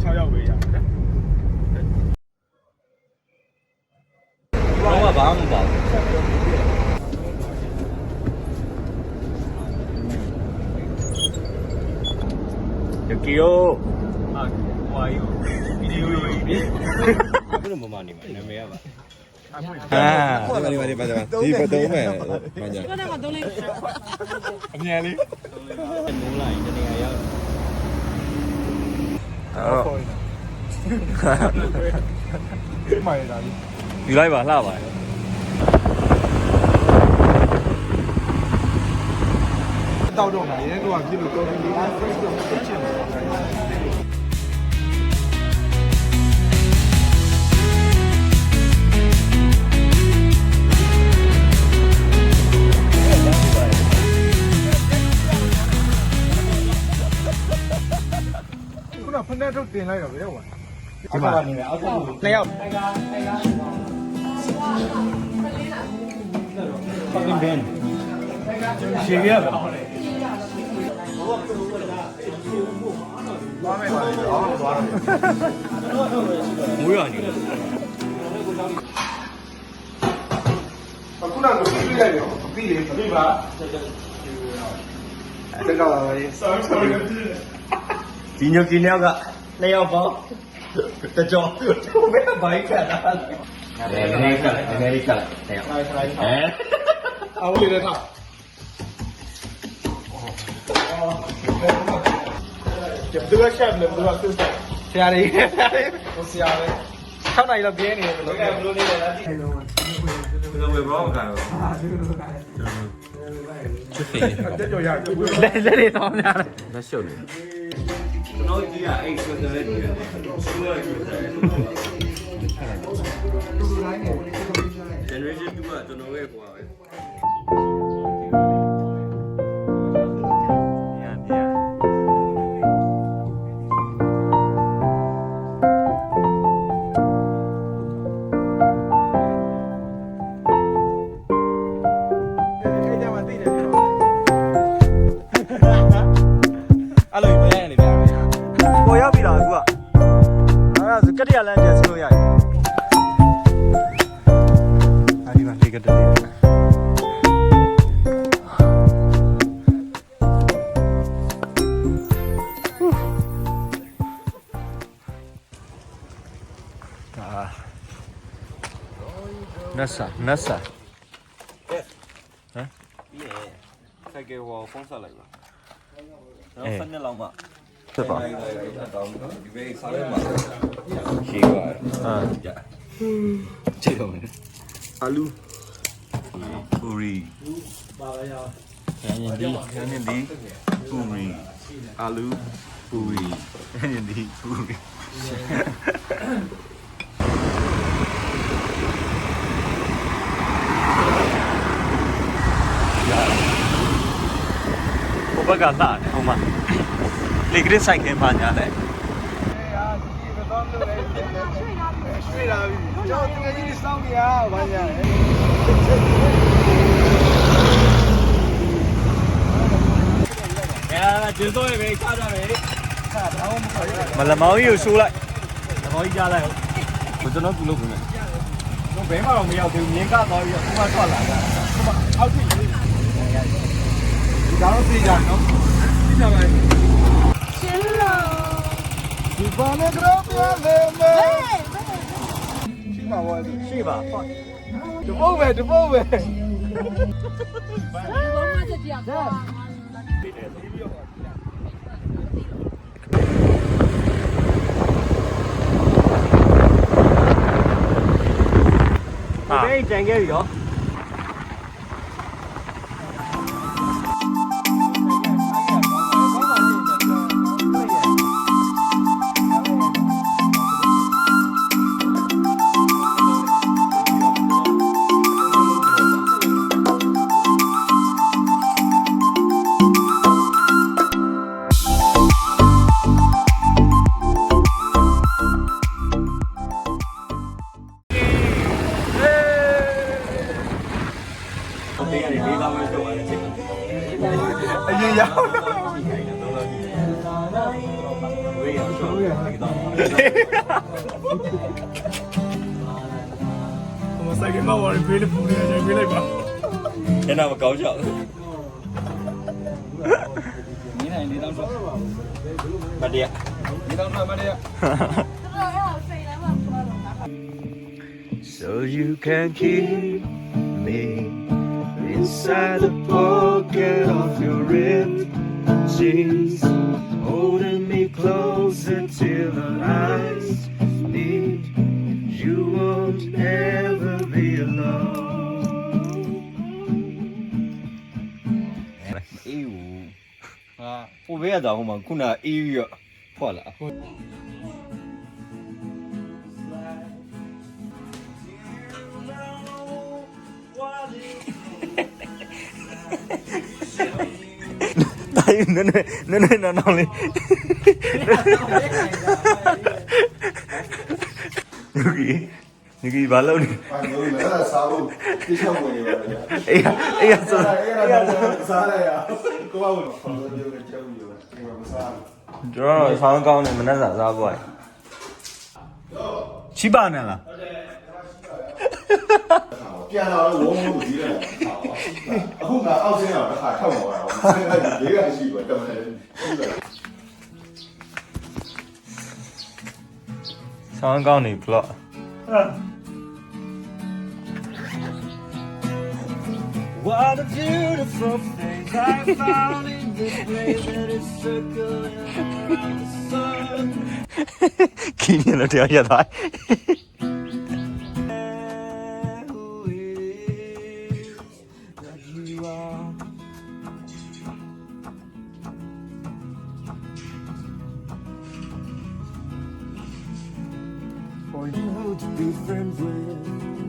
6ရောက်ပဲရတယ်တော့ဘာမှမပါဘူးယကီယိုဟွာယူဗီဒီယိုကြီးဘယ်လိုမမနေမှာနာမည်ကပါဒီဘသုံးမယ်မညာတော့တော့လေးအမြန်လေးမိုးလိုက်တနေရာရောက်မိုင်တာကြီးယူလိုက်ပါလှပါတောက်တော့မှာရဲတော့ပြည့်လို့တော်ပြီအားဖိတ်တော့ဖြစ်ချင်တယ်ဖက်နဲ့ထုတ်တင်လိုက်တော့ဘယ်ရောက်ပါဒီမှာနေမယ်အောက်ထပ်နှစ်ယောက်ပြင်ပင်းရှင်းရပါဘာမယ်ပါလေတော့သွားတယ်မွေးရနေတယ်အခုနကပြီးလိုက်ရောပြီးလေပြီးပါတက်ကပါပဲဆောင်းဆောင်းရပြီဒီညိုကင်းယောက်ကနှစ်ယောက်ပေါင်းတကြောဘယ်ဘိုက်ကတာလဲနည်းနည်းကလည်းနှစ်ယောက်အော်လေးတဲ့ထားကျတော့ chef လည်းဘယ်လိုလုပ်လဲဆရာလေးဆရာပဲ6နိုင်လောက်ပြင်းနေတယ်ဘယ်လိုနေလဲလားဒီလိုဘယ်လိုဘရောမကန်တော့ချစ်ဖေးတက်ကြော်ရလက်တွေတော့များတယ်လက်ရှုပ်နေကျွန်တော်ကြီးကအဲ့ဆွဲတဲ့ကြီးတယ်ဆွဲရကြတယ် generation 2ကကျွန်တော်ရဲ့ကွာပဲကတရလမ်းကျစလို့ရတယ်။ဒီမှာလေကတည်းနတ်စာဟမ်ဆိုင်ကယ်ဟောဖုန်းဆက်လိုက်ပါတော့ဆက်နေလောက်မှဖြစ်ပါဒီဘေးစားရမှာရှိပါကြချေတော့မယ်အာလူပူရီပါပါရရန်ရင်ဒီပူရီအာလူပူရီရန်ရင်ဒီပူရီဘက်ကလာဟိုမှာလေကရစ်ဆိုင်ခင်ပါညာနဲ့ရွှေ့လာပြီကျွန်တော်တကယ်ကြီးစောင်းနေရဘာညာလဲကျေစိုးရေပဲချကြမယ်မလမောင်းကြီးကိုရှိုးလိုက်လမောင်းကြီးကြားလိုက်ဟုတ်ကျွန်တော်ကူလုပ်ပြီဘဲမှာတော့မရောက်သေးဘူးမြင်းကတော့ပြီးတော့ခုမှထွက်လာတာအောက်ထိလေးဒီကတော့သိကြနော်သိကြပါရဲ့ရှင်လောဒီဘာနဲ့ကြောပြလဲမဲရှိမှာဝါရှိပါတပုတ်ပဲဘာမှမကြည့်ရဘူးဘေးကြံခဲ့ပြီတော့ ရဟာမဆိုင်ကမဝရပေးလို့ပူနေတယ်ပေးလိုက်ပါ ညနာမကောင်းချောက် နေနိုင်နေတော့တော့ မတရား နေတော့တော့မတည်း So you can keep me inside the pocket of your ripped jeans, holding me closer till our eyes meet. You won't ever be alone. Ew. ပိုဘေးရတာဟိုမှာခုနအေးရဖွက်လာ တိုင်းနည်းနောင်လေးဒီဘာလို့လဲ ဘာလို့လဲအဲ့ဒါစားဖို့တိကျဝင်နေပါလား အေးဆို စားလိုက်ရကိုဘာလို့ခေါ်လို့ပြောကြောက်อยู่ဒီမှာမစား ကျွန်တော်ဆောင်းကောင်းနေမနှက်စာစားဖို့ချိပါနဲ့လား ပြန်လာတော့ဝုန်းဝုန်းကြီးတယ်အခုငါအောက်ဆင်းအောင်တစ်ခါထောက်မှာတော့ဆင်းလိုက်ဘေးကရှိပါတော့တယ် ဆောင်းကောင်းနေ plot What a beautiful thing I found in this way that is circling around the sun ခင်းနေတော့ရတာ For you to be friends with